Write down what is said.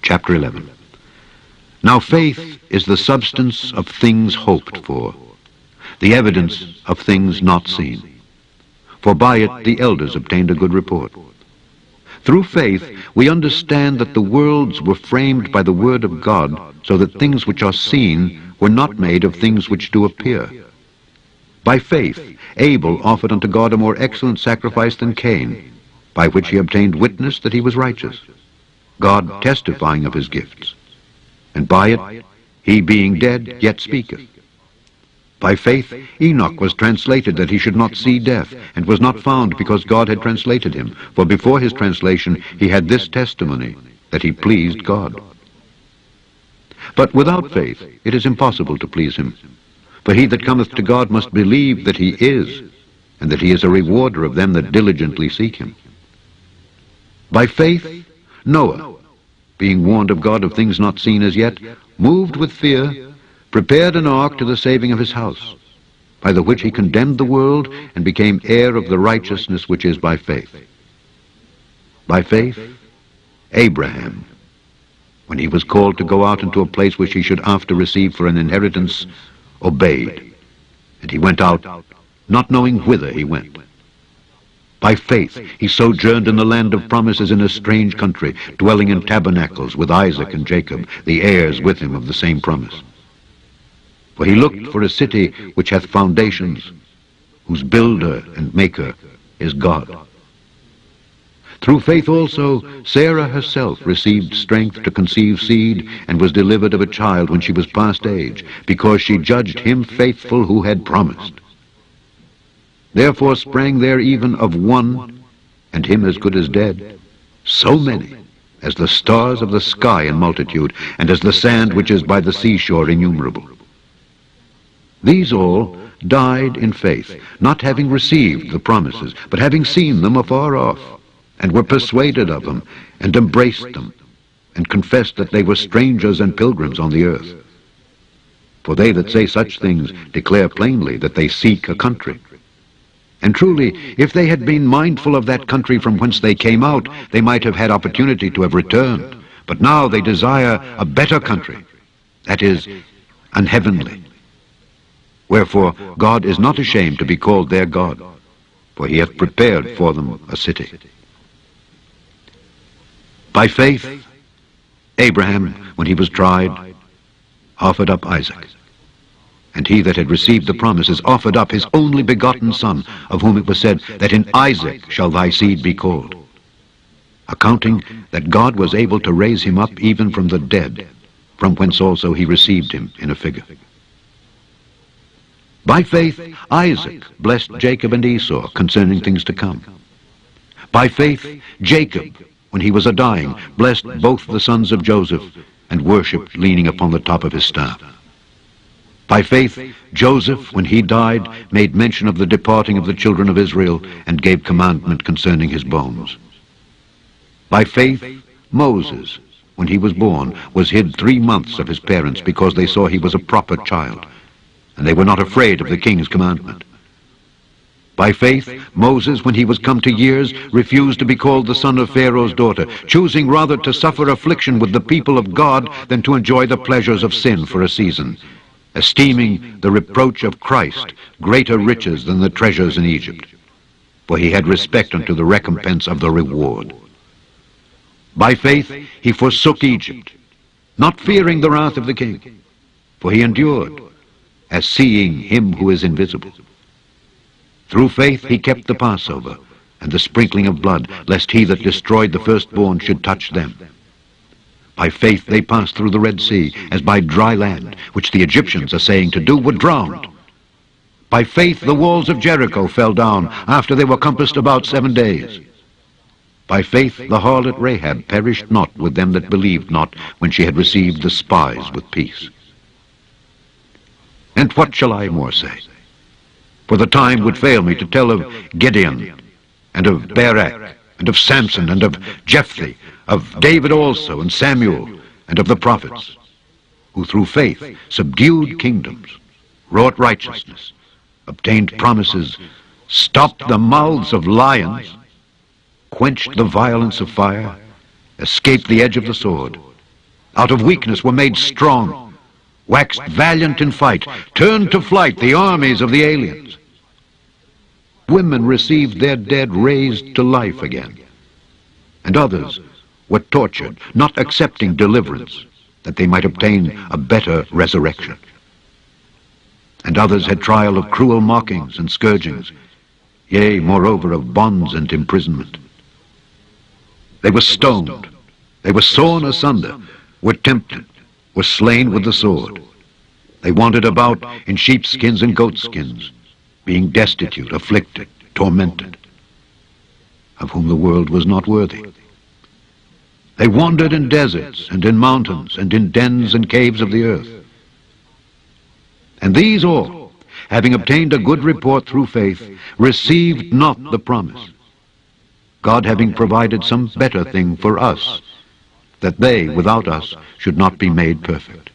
Chapter 11. Now faith is the substance of things hoped for, the evidence of things not seen. For by it the elders obtained a good report. Through faith we understand that the worlds were framed by the word of God, so that things which are seen were not made of things which do appear. By faith Abel offered unto God a more excellent sacrifice than Cain, by which he obtained witness that he was righteous, God testifying of his gifts. And by it he being dead yet speaketh. By faith Enoch was translated that he should not see death, and was not found because God had translated him. For before his translation he had this testimony, that he pleased God. But without faith it is impossible to please him. For he that cometh to God must believe that he is, and that he is a rewarder of them that diligently seek him. By faith Noah, being warned of God of things not seen as yet, moved with fear, prepared an ark to the saving of his house, by the which he condemned the world, and became heir of the righteousness which is by faith. By faith Abraham, when he was called to go out into a place which he should after receive for an inheritance, obeyed, and he went out, not knowing whither he went. By faith he sojourned in the land of promises in a strange country, dwelling in tabernacles with Isaac and Jacob, the heirs with him of the same promise. For he looked for a city which hath foundations, whose builder and maker is God. Through faith also Sarah herself received strength to conceive seed, and was delivered of a child when she was past age, because she judged him faithful who had promised. Therefore sprang there even of one, and him as good as dead, so many, as the stars of the sky in multitude, and as the sand which is by the seashore innumerable. These all died in faith, not having received the promises, but having seen them afar off, and were persuaded of them, and embraced them, and confessed that they were strangers and pilgrims on the earth. For they that say such things declare plainly that they seek a country. And truly, if they had been mindful of that country from whence they came out, they might have had opportunity to have returned. But now they desire a better country, that is, an heavenly. Wherefore God is not ashamed to be called their God, for he hath prepared for them a city. By faith Abraham, when he was tried, offered up Isaac. And he that had received the promises offered up his only begotten son, of whom it was said, that in Isaac shall thy seed be called, accounting that God was able to raise him up even from the dead, from whence also he received him in a figure. By faith Isaac blessed Jacob and Esau concerning things to come. By faith Jacob, when he was a dying, blessed both the sons of Joseph, and worshipped leaning upon the top of his staff. By faith Joseph, when he died, made mention of the departing of the children of Israel, and gave commandment concerning his bones. By faith Moses, when he was born, was hid 3 months of his parents, because they saw he was a proper child, and they were not afraid of the king's commandment. By faith Moses, when he was come to years, refused to be called the son of Pharaoh's daughter, choosing rather to suffer affliction with the people of God than to enjoy the pleasures of sin for a season, esteeming the reproach of Christ greater riches than the treasures in Egypt, for he had respect unto the recompense of the reward. By faith he forsook Egypt, not fearing the wrath of the king, for he endured, as seeing him who is invisible. Through faith he kept the Passover, and the sprinkling of blood, lest he that destroyed the firstborn should touch them. By faith they passed through the Red Sea, as by dry land, which the Egyptians are saying to do, were drowned. By faith the walls of Jericho fell down, after they were compassed about 7 days. By faith the harlot Rahab perished not with them that believed not, when she had received the spies with peace. And what shall I more say? For the time would fail me to tell of Gideon, and of Barak, and of Samson, and of Jephthah, of David also, and Samuel, and of the prophets, who through faith subdued kingdoms, wrought righteousness, obtained promises, stopped the mouths of lions, quenched the violence of fire, escaped the edge of the sword, out of weakness were made strong, waxed valiant in fight, turned to flight the armies of the aliens. Women received their dead raised to life again, and others were tortured, not accepting deliverance, that they might obtain a better resurrection. And others had trial of cruel mockings and scourgings, yea, moreover, of bonds and imprisonment. They were stoned, they were sawn asunder, were tempted, were slain with the sword. They wandered about in sheepskins and goatskins, being destitute, afflicted, tormented, of whom the world was not worthy. They wandered in deserts and in mountains and in dens and caves of the earth. And these all, having obtained a good report through faith, received not the promise, God having provided some better thing for us, that they, without us, should not be made perfect.